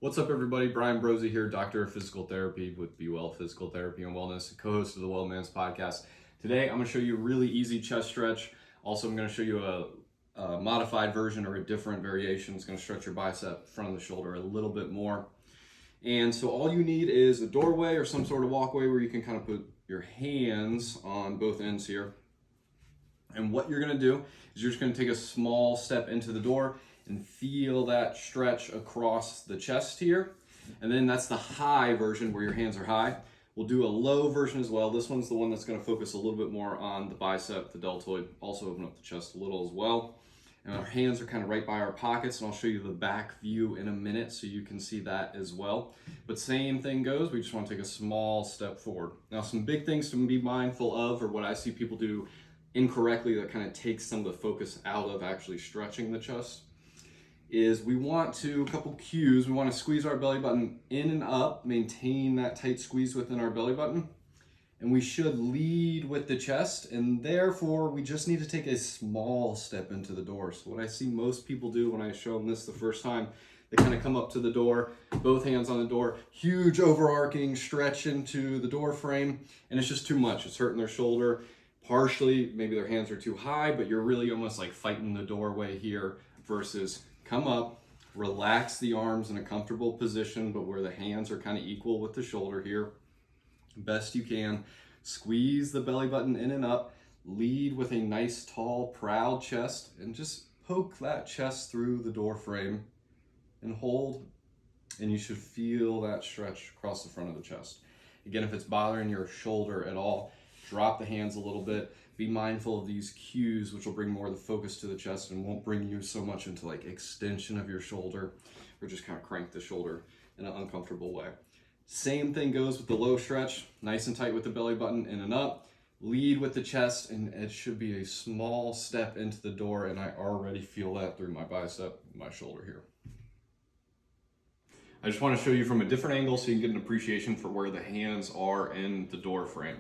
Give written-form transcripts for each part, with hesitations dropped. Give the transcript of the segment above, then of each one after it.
What's up, everybody? Brian Brosey here, Doctor of Physical Therapy with Be Well Physical Therapy and Wellness, co-host of the Well Man's Podcast. Today, I'm going to show you a really easy chest stretch. Also, I'm going to show you a modified version or a different variation. It's going to stretch your bicep, front of the shoulder a little bit more. And so all you need is a doorway or some sort of walkway where you can kind of put your hands on both ends here. And what you're going to do is you're just going to take a small step into the door and feel that stretch across the chest here. And then that's the high version where your hands are high. We'll do a low version as well. This one's the one that's going to focus a little bit more on the bicep, the deltoid, also open up the chest a little as well. And our hands are kind of right by our pockets, and I'll show you the back view in a minute so you can see that as well. But same thing goes, we just want to take a small step forward. Now, some big things to be mindful of, or what I see people do incorrectly that kind of takes some of the focus out of actually stretching the chest, is we want to, a couple cues, we want to squeeze our belly button in and up, maintain that tight squeeze within our belly button, and we should lead with the chest, and therefore we just need to take a small step into the door. So what I see most people do when I show them this the first time, they kind of come up to the door, both hands on the door, huge overarching stretch into the door frame, and it's just too much. It's hurting their shoulder. Partially, maybe their hands are too high, but you're really almost like fighting the doorway here versus come up, relax the arms in a comfortable position, but where the hands are kind of equal with the shoulder here. Best you can. Squeeze the belly button in and up. Lead with a nice, tall, proud chest, and just poke that chest through the door frame and hold, and you should feel that stretch across the front of the chest. Again, if it's bothering your shoulder at all, drop the hands a little bit. Be mindful of these cues, which will bring more of the focus to the chest and won't bring you so much into like extension of your shoulder, or just kind of crank the shoulder in an uncomfortable way. Same thing goes with the low stretch, nice and tight with the belly button in and up. Lead with the chest, and it should be a small step into the door, and I already feel that through my bicep, my shoulder here. I just want to show you from a different angle so you can get an appreciation for where the hands are in the door frame.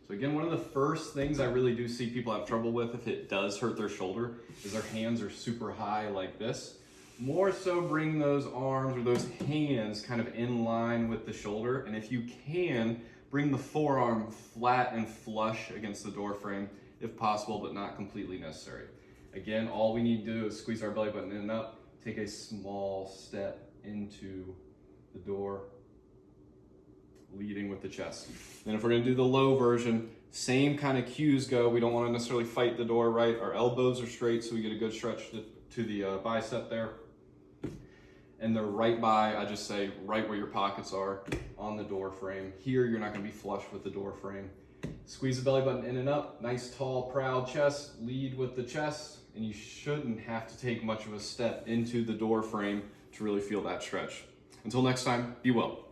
So again, one of the first things I really do see people have trouble with if it does hurt their shoulder is their hands are super high like this. More so bring those arms or those hands kind of in line with the shoulder. And if you can, bring the forearm flat and flush against the door frame if possible, but not completely necessary. Again, all we need to do is squeeze our belly button in and up, take a small step into the door, leading with the chest. Then if we're going to do the low version, same kind of cues go. We don't want to necessarily fight the door, right? Our elbows are straight so we get a good stretch to the bicep there. And they're right by, I just say, right where your pockets are on the door frame. Here, you're not going to be flush with the door frame. Squeeze the belly button in and up. Nice, tall, proud chest. Lead with the chest. And you shouldn't have to take much of a step into the door frame to really feel that stretch. Until next time, be well.